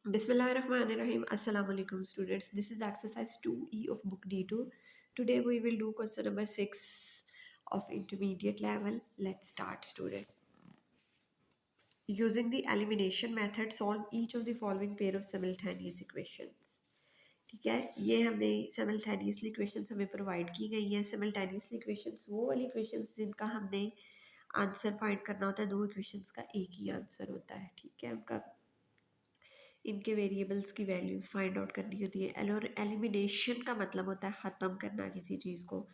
Bismillahirrahmanirrahim. Assalamu alaikum students. This is exercise 2E of book D2. Today we will do question number 6 of intermediate level. Let's start student. Using the elimination method solve each of the following pair of simultaneous equations. ठीक है, ये हमने simultaneously equations हमें provide की गई हैं. simultaneously equations वो वाली equations जिनका हमने आंसर फाइंड करना होता है. दो equations का एक ही आंसर होता है. ठीक है, उनका इनके वेरिएबल्स की वैल्यूज़ फाइंड आउट करनी होती है. और एलिमिनेशन का मतलब होता है ख़त्म करना किसी चीज़ को.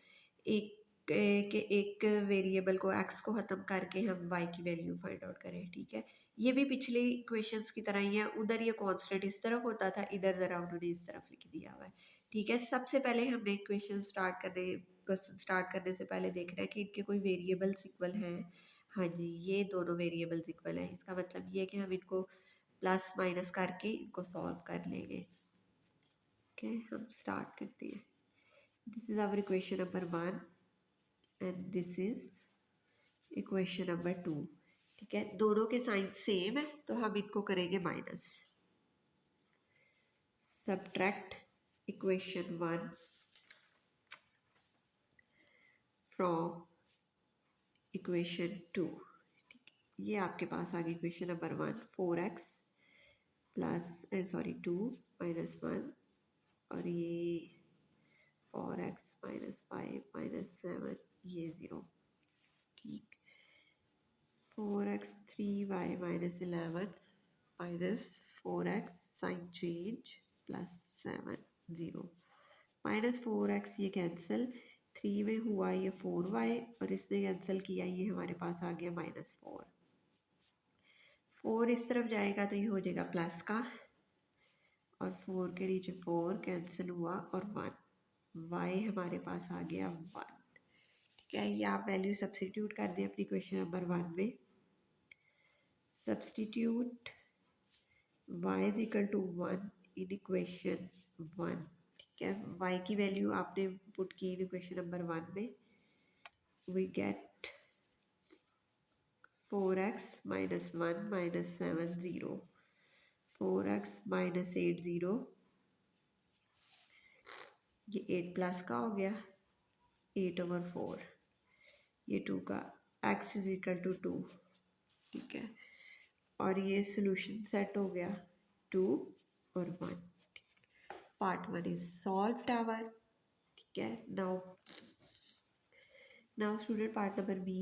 एक के एक वेरिएबल को एक्स को ख़त्म करके हम वाई की वैल्यू फाइंड आउट करें. ठीक है, ये भी पिछले इक्वेशंस की तरह ही है. उधर ये कांस्टेंट इस तरफ होता था, इधर ज़रा उन्होंने इस तरफ लिख दिया हुआ है. ठीक है, सबसे पहले हमने इक्वेशन स्टार्ट करने से पहले देखना है कि इनके कोई वेरिएबल्स इक्वल हैं. हाँ जी, ये दोनों वेरिएबल्स इक्वल हैं. इसका मतलब ये है कि हम इनको प्लस माइनस करके इनको सॉल्व कर लेंगे. ओके, हम स्टार्ट करते हैं. This is our equation number 1 and this is equation number 2. ठीक है, दोनों के साइन सेम है तो हम इनको करेंगे minus. Subtract equation 1 from equation 2. ये आपके पास आ गई equation number 1. 4x plus 2 minus 1 और ये 4x माइनस 5 माइनस 7 ये 0. ठीक, 4x 3y minus 11 minus 4x sign change plus 7 0. Minus 4x ये कैंसिल, 3 में हुआ ये 4y और इसने कैंसिल किया, ये हमारे पास आ गया माइनस 4. 4 इस तरफ जाएगा तो ये हो जाएगा प्लस का और 4 के नीचे 4 कैंसिल हुआ और 1. y हमारे पास आ गया 1. ठीक है, ये आप वैल्यू सब्स्टिट्यूट कर दें अपनी क्वेश्चन नंबर 1 में. Substitute y is equal to 1 in equation 1. ठीक है, y की वैल्यू आपने पुट की इन इक्वेशन नंबर 1 में. We get 4x minus 1 minus 7 0. 4x minus 8 0. ये 8 प्लस का हो गया 8/4. ये 2 का x इज इक्वल टू 2. ठीक है, और ये सोल्यूशन सेट हो गया 2 और 1. Part 1 is solved our. ठीक है, now student part number B.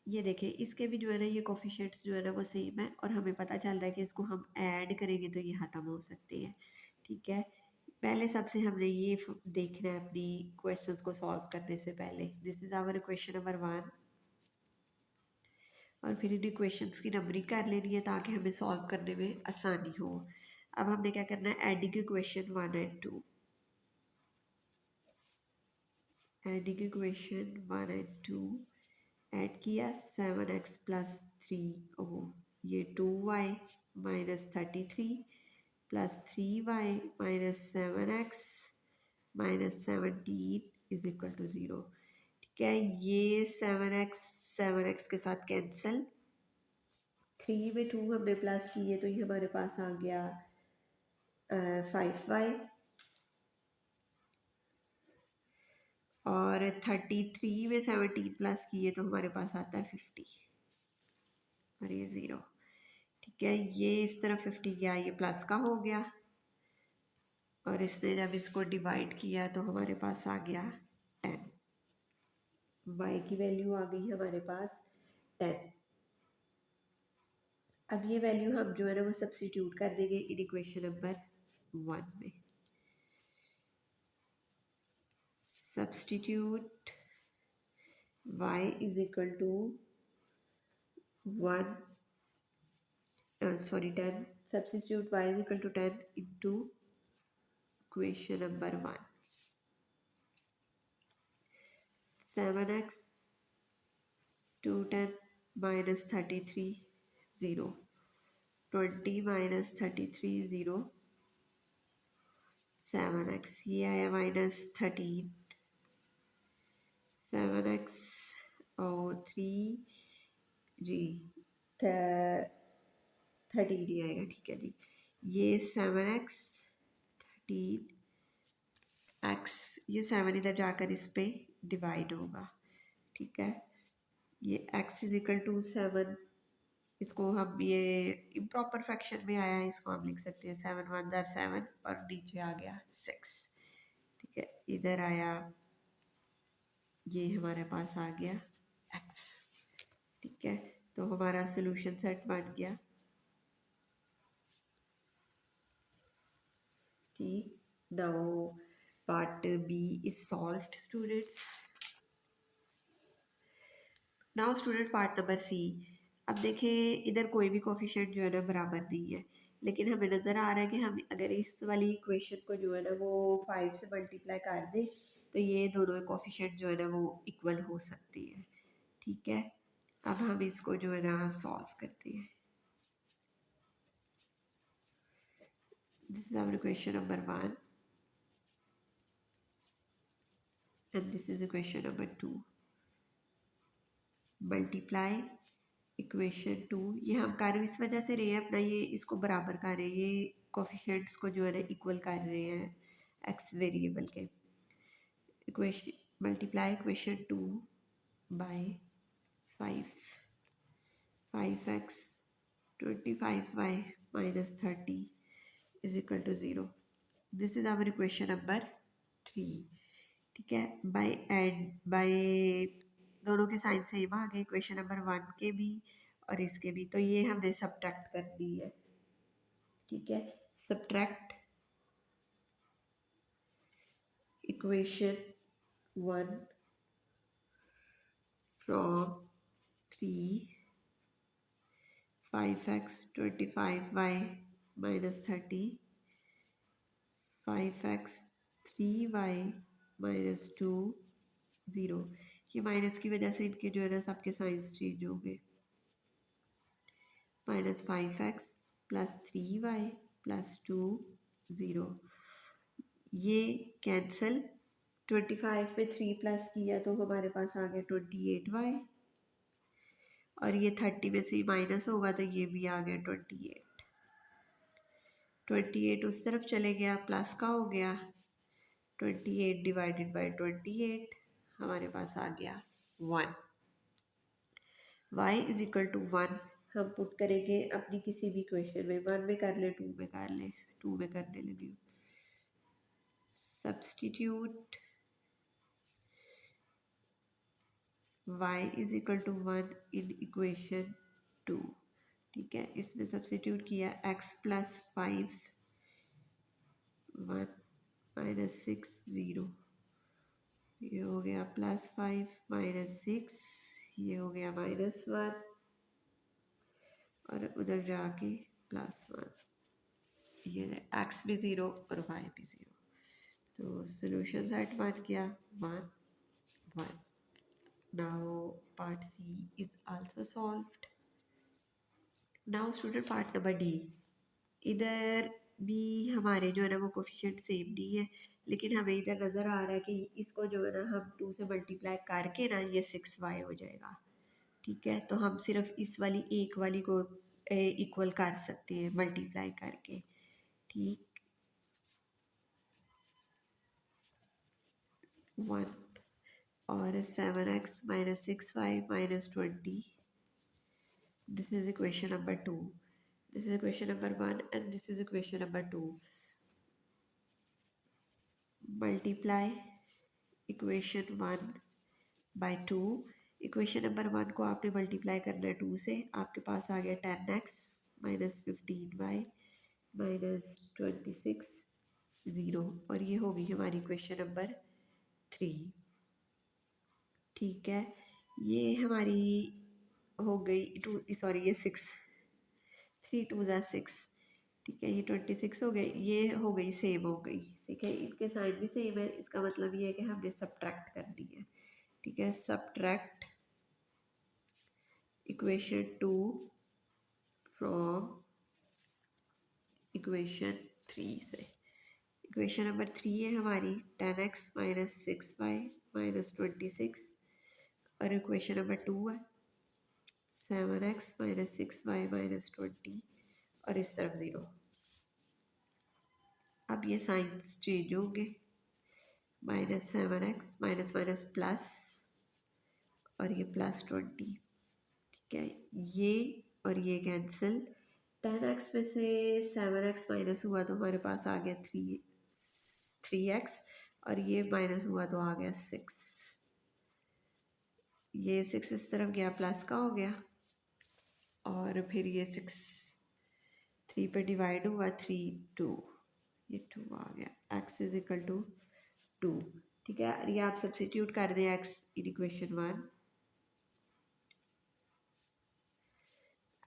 ये देखें, इसके भी जो है ना ये कोफिशिएंट्स जो है ना वो सेम है और हमें पता चल रहा है कि इसको हम ऐड करेंगे तो ये ख़त्म हो सकते हैं. ठीक है, पहले सबसे हमने ये देखना है अपनी क्वेश्चंस को सॉल्व करने से पहले. This is our question number 1 और फिर इन इक्वेशंस की नंबरिंग कर लेनी है ताकि हमें सॉल्व करने में आसानी हो. अब हमने क्या करना है, adding equation 1 and 2. Adding equation 1 and 2 add किया. 7x प्लस 3 ओ ये 2y minus 33 plus 3y minus 7x minus 17 is equal to 0. ठीक है, ये 7x के साथ कैंसिल. 3 में 2 हमने प्लस किए तो ये हमारे पास आ गया 5y और 33 में 17 प्लस किए तो हमारे पास आता है 50 और ये 0. ठीक है, ये इस तरफ 50 गया, ये प्लस का हो गया और इसने जब इसको डिवाइड किया तो हमारे पास आ गया 10. y की वैल्यू आ गई हमारे पास 10. अब ये वैल्यू हम जो है ना वो सब्स्टिट्यूट कर देंगे इन इक्वेशन नंबर 1 में. Substitute y is equal to 10. Substitute y is equal to 10 into equation number 1. 7x to 10 minus 33 0. 20 minus 33 0. 7x ये आया माइनस 13. 7x और 3 जी 13 ही आएगा. ठीक है जी, ये 7x 13x, ये 7 इधर जाकर इस पे डिवाइड होगा, ठीक है। ये x इज इक्वल टू 7, इसको हम ये इम्प्रॉपर फ्रैक्शन में आया है, इसको हम लिख सकते हैं 7 1 दर 7 और नीचे आ गया 6, ठीक है। इधर आया, ये हमारे पास आ गया x, ठीक है। तो हमारा सोल्यूशन सेट बन गया, ठीक। Now part B is solved students. Now student part number C. अब देखें इधर कोई भी कोफिशिएंट जो है ना बराबर नहीं है, लेकिन हमें नज़र आ रहा है कि हम अगर इस वाली इक्वेशन को जो है ना वो 5 से मल्टीप्लाई कर दें तो ये दोनों कोफिशिएंट जो है ना वो इक्वल हो सकती है, ठीक है। अब हम इसको जो है ना सॉल्व करते हैं। This is our equation number 1 and this is equation number 2। Multiply equation 2, ये हम कर इस वजह से रहे हैं अपना, ये इसको बराबर कर रहे हैं, ये कोफिशिएंट्स को जो है ना इक्वल कर रहे हैं एक्स वेरिएबल के। Equation multiply equation 2 by 5, 5x 25y minus 30 is equal to 0। This is our equation number 3, ठीक है। बाय एंड बाय दोनों के साइन सेम आ गए, इक्वेशन नंबर 1 के भी और इसके भी, तो ये हमने सब्ट्रैक्ट कर दी है, ठीक है। Subtract equation 1 from 3, 5x 25y minus 30, 5x 3y minus 2 0। ये माइनस की वजह से इनके जो है ना सबके साइंस चेंज हो गए। Minus 5x plus 3y plus 2 0, ये कैंसिल। 25 में 3 प्लस किया तो हमारे पास आ गया 28y, और ये 30 में से माइनस होगा तो ये भी आ गया 28। 28 उस तरफ चले गया, प्लस का हो गया, 28 डिवाइडेड बाई 28 हमारे पास आ गया 1। y इज इक्वल टू 1 हम पुट करेंगे अपनी किसी भी इक्वेशन में, 1 में कर ले, 2 में कर ले, 2 में करने लगी हूँ। Substitute y is equal to 1 in equation 2, ठीक है। इसमें सब्सटीट्यूट किया x प्लस 5 1 माइनस 6 0, ये हो गया प्लस 5 माइनस 6, ये हो गया माइनस 1 और उधर जाके प्लस 1, ये x भी 0 और y भी 0। तो सोल्यूशन सेट बन गया 1 1। Now part C is also solved. Now student part number D. इधर भी हमारे जो है ना वो कोफिशिएंट सेम नहीं है, लेकिन हमें इधर नज़र आ रहा है कि इसको जो है ना हम 2 से मल्टीप्लाई करके ना ये 6y हो जाएगा, ठीक है। तो हम सिर्फ इस वाली एक वाली को इक्वल कर सकते हैं मल्टीप्लाई करके, ठीक। 1 और 7x minus 6y minus 20, this is equation number 2, this is equation number 1 and this is equation number 2। multiply equation 1 by 2, equation number 1 को आपने मल्टीप्लाई करना है 2 से, आपके पास आ गया 10x माइनस 15y माइनस 26 0, और ये होगी हमारी इक्वेशन नंबर 3, ठीक है। ये हमारी हो गई टू, सॉरी ये 6, 3 2 ज़ा 6, ठीक है। ये 26 हो गई, ये हो गई सेम हो गई, ठीक है। इनके साइन भी सेम है, इसका मतलब ये है कि हमने सब्ट्रैक्ट करनी है, ठीक है। सब्ट्रैक्ट इक्वेशन 2 फ्रॉम इक्वेशन 3 से। इक्वेशन नंबर 3 है हमारी 10x माइनस 6y माइनस 26, और इक्वेशन नंबर 2 है 7x माइनस 6y माइनस 20 और इस तरफ 0। अब ये साइंस चेंज होंगे, -7x माइनस माइनस प्लस और ये +20, ठीक है। ये और ये कैंसिल, 10x में से 7x माइनस हुआ तो हमारे पास आ गया 3x और ये माइनस हुआ तो आ गया 6। ये 6 इस तरफ गया प्लस का हो गया और फिर ये 6 3 पे डिवाइड हुआ, 3 2, ये 2 आ गया। x इज इक्वल टू 2, ठीक है। ये आप सब्सिट्यूट कर दें x in equation 1,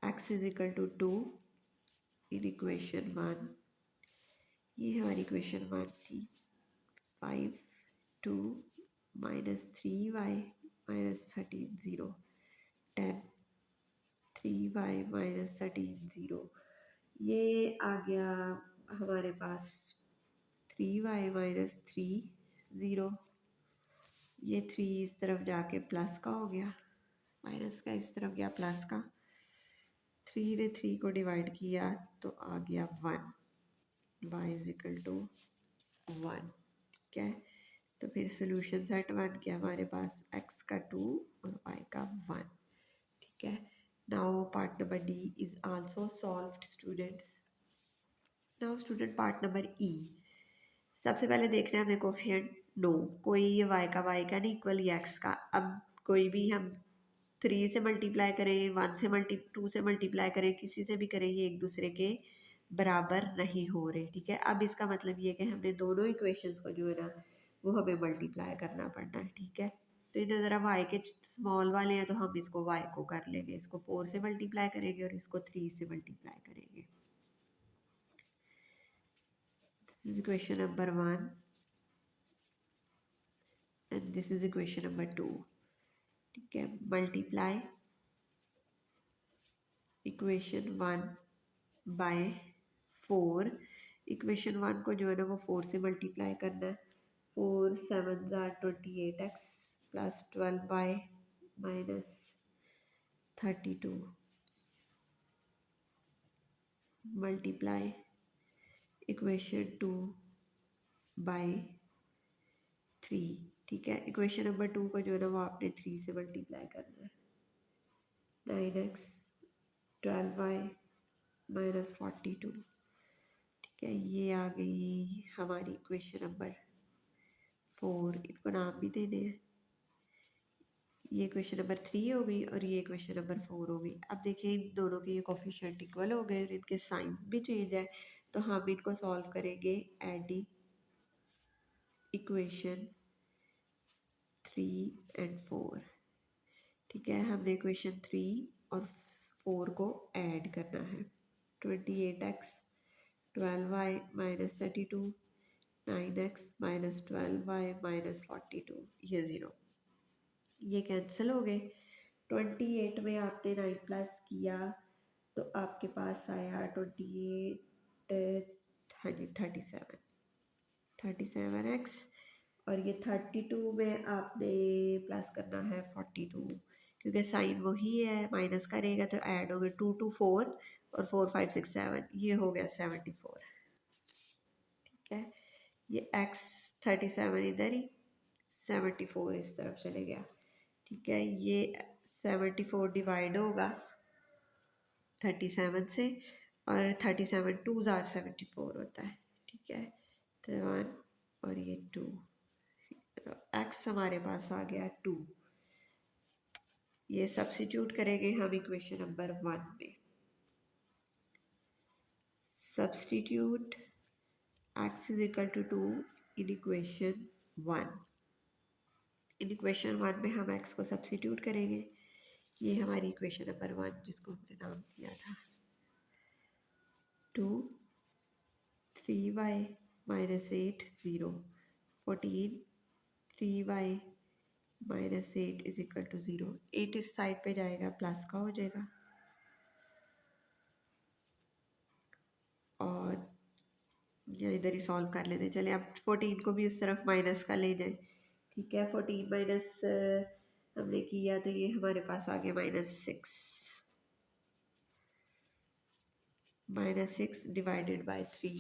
x is equal to 2 in equation 1, ये हमारी इक्वेशन 1 थी। 5 2 -3y -13 0, 10 3y -13 0, ये आ गया हमारे पास 3y -3 0, ये 3 इस तरफ जाके प्लस का हो गया, माइनस का इस तरफ गया प्लस का, 3 ने 3 को डिवाइड किया तो आ गया 1, y इज इक्वल टू 1, ठीक है। तो फिर सोल्यूशन सेट 1 क्या हमारे पास, x का 2 और y का 1, ठीक है। Now part number D is also solved students. Now student part number ई, सबसे पहले देखना है हमें कोफिशिएंट नो, कोई ये y का नहीं इक्वल ये x का। अब कोई भी हम 3 से मल्टीप्लाई करें, 1 से 2 से मल्टीप्लाई करें, किसी से भी करें, ये एक दूसरे के बराबर नहीं हो रहे, ठीक है। अब इसका मतलब ये है कि हमने दोनों इक्वेशंस को जो है ना वो हमें मल्टीप्लाई करना पड़ना है, ठीक है। तो इधर ज़रा y के स्मॉल वाले हैं तो हम इसको y को कर लेंगे, इसको 4 से मल्टीप्लाई करेंगे और इसको 3 से मल्टीप्लाई करेंगे। This is equation number 1 and this is equation number 2, ठीक है। मल्टीप्लाई इक्वेशन 1 बाय 4, इक्वेशन 1 को जो है ना वो 4 से मल्टीप्लाई करना है। 4 7 28x plus 12y minus 32 multiply equation 2 by 3, ठीक है। इक्वेशन नंबर 2 को जो है ना वो आपने 3 से मल्टीप्लाई करना है। 9x 12y माइनस 42, ठीक है। ये आ गई हमारी इक्वेशन नंबर 4, इनको नाम भी देने हैं। ये इक्वेशन नंबर 3 हो गई और ये इक्वेशन नंबर 4 हो गई। अब देखिए इन दोनों के ये कोफिशिएंट इक्वल हो गए और इनके साइन भी चेंज है, तो हम इनको सॉल्व करेंगे एडिंग इक्वेशन 3 एंड 4, ठीक है। हमने इक्वेशन 3 और 4 को ऐड करना है। 28x 12y minus 32, 9x minus 12y minus 42, ये 0, ये कैंसिल हो गए। 28 में आपने 9 प्लस किया तो आपके पास आया 28, हाँ जी 37x, और ये 32 में आपने प्लस करना है 42, क्योंकि साइन वही है, माइनस करेगा तो ऐड हो गए 2 2 4 और 4 5 6 7, ये हो गया 74, ठीक है। ये x 37 इधर ही, 74 इस तरफ चले गया, ठीक है। ये 74 डिवाइड होगा 37 से और 37 2 ज़ार 74 होता है, ठीक है। तो 1 और ये 2, x हमारे पास आ गया 2, ये सब्सिट्यूट करेंगे हम इक्वेशन नंबर 1 में। Substitute x is equal to 2 in equation 1, in equation 1 में हम x को सब्सिट्यूट करेंगे। ये हमारी इक्वेशन नंबर 1 जिसको हमने नाम दिया था 2 3y minus 8 0, 14 3y minus 8 is equal to 0, 8 इस साइड पे जाएगा प्लस का हो जाएगा और या इधर ही सॉल्व कर लेते हैं। चलिए अब 14 को भी उस तरफ माइनस का ले जाए, ठीक है। 14 माइनस हमने किया तो ये हमारे पास आ गया -6 डिवाइडेड बाय 3,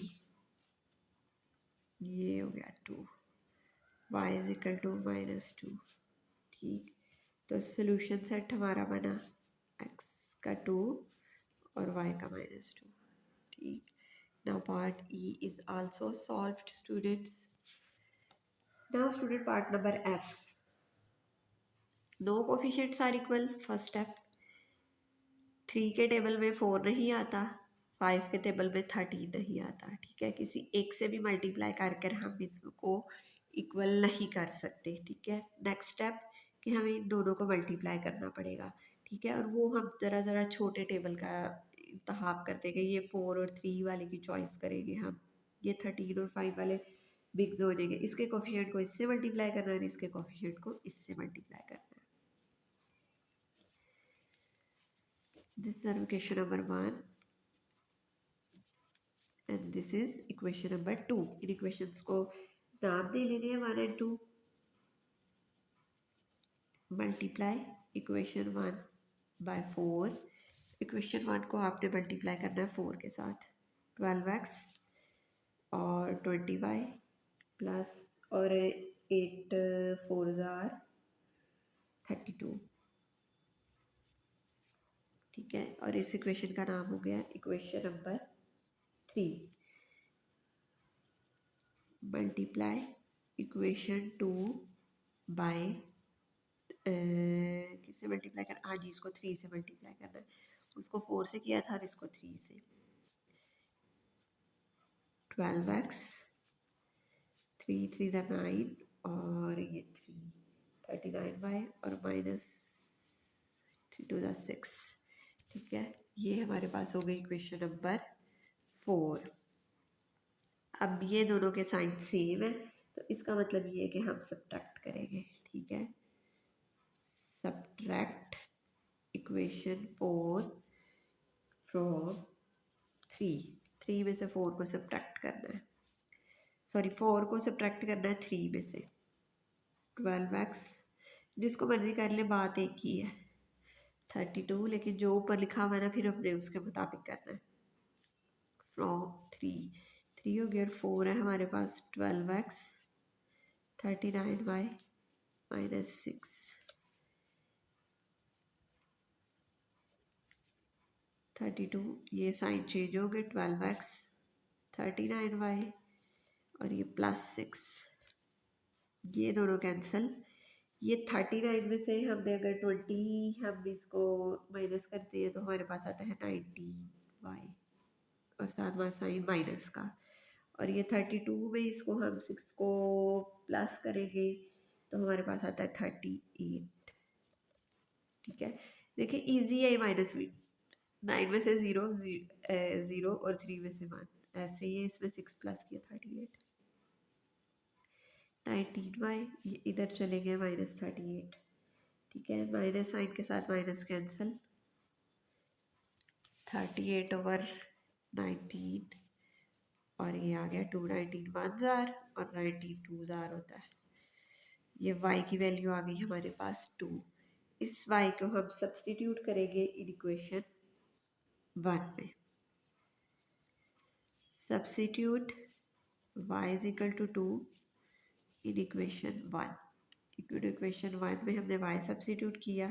ये हो गया 2, y इज इक्वल टू -2। ठीक, तो सोल्यूशन सेट हमारा बना x का 2 और y का -2। ठीक, now part E is also solved, students. Now student, part number F. No coefficients are equal. First step, 3 के टेबल में 4 नहीं आता, 5 के टेबल में 13 नहीं आता। ठीक है, किसी एक से भी मल्टीप्लाई कर कर हम इसको इक्वल नहीं कर सकते। ठीक है, नेक्स्ट स्टेप कि हमें इन दोनों को मल्टीप्लाई करना पड़ेगा। ठीक है, और वो हम ज़रा ज़रा छोटे टेबल का इंतखाब कर देंगे। ये 4 और 3 वाले की चॉइस करेंगे हम। ये 13 और 5 वाले बिग्स हो जाएंगे। इसके कोफिशिएंट को इससे मल्टीप्लाई करना है, इसके कोफिशिएंट को इससे मल्टीप्लाई करना है। This is equation number 1 and this is equation number 2। इन इक्वेशंस को नाम दे लेने हैं 1 and 2। Multiply equation 1 by 4। Equation 1 को आपने मल्टीप्लाई करना है 4 के साथ। 12x और 20y प्लस और 8 4 जार 32। ठीक है, और इस इक्वेशन का नाम हो गया equation number 3। Multiply equation 2 by किससे मल्टीप्लाई करना, हाँ जी, इसको 3 से मल्टीप्लाई करना है। उसको 4 से किया था और इसको 3 से। 12x 3 3 ज़ा 9 और ये 3 39y और माइनस 3 2 ज़ा 6। ठीक है, ये हमारे पास हो गई इक्वेशन नंबर 4। अब ये दोनों के साइन सेम है, तो इसका मतलब ये है कि हम सब्ट्रैक्ट करेंगे। ठीक है, सब्ट्रैक्ट इक्वेशन 4 फ्रॉम 3 में से 4 को सब्ट्रैक्ट करना है। सॉरी, 4 को सब्ट्रैक्ट करना है 3 में से। 12x, जिसको मर्जी कर ले, बात एक ही है। 32, लेकिन जो ऊपर लिखा हुआ है ना, फिर हमने उसके मुताबिक करना है। फ्रॉम 3 हो गया और 4 है हमारे पास। 12x 39y minus 6। 32, ये साइन चेंज हो गए। 12x 39y और ये प्लस 6, ये दोनों कैंसिल। ये 39 में से हमने अगर 20 हम इसको माइनस करते हैं तो हमारे पास आता है 19y और साथ में साइन माइनस का। और ये 32 में इसको हम 6 को प्लस करेंगे तो हमारे पास आता है 38। ठीक है, देखिए इजी है ये माइनस भी। 9 में से 0 और 3 में से 1, ऐसे ही है। इसमें 6 प्लस किया 38। 19y, ये इधर चले गए -38। ठीक है, माइनस साइन के साथ माइनस कैंसिल। 38 ओवर 19 और ये आ गया 2। 19 1 जार और 19 2 जार होता है। ये y की वैल्यू आ गई हमारे पास 2। इस y को हम सब्सटीट्यूट करेंगे इन इक्वेशन 1 में। Substitute y is equal to 2 in equation 1। Equation 1 में हमने y सब्सटीट्यूट किया।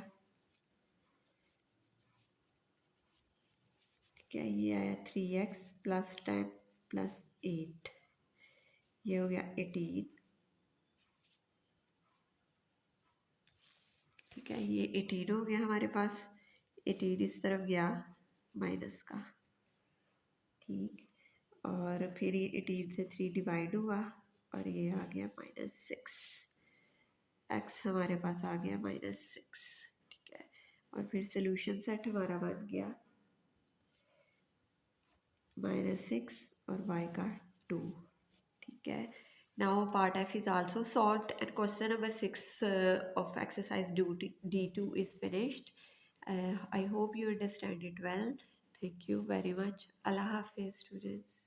ठीक है, ये आया 3x प्लस 10 प्लस 8, ये हो गया 18। ठीक है, ये 18 हो गया हमारे पास। 18 इस तरफ गया माइनस का। ठीक, और फिर ये 18 से 3 डिवाइड हुआ और ये आ गया -6। x हमारे पास आ गया -6। ठीक है, और फिर सोल्यूशन सेट हमारा बन गया -6 और y का 2। ठीक है, now part F is also solved and question number 6 of exercise D2 is finished. I hope you understand it well. Thank you very much. Allah Hafiz, students.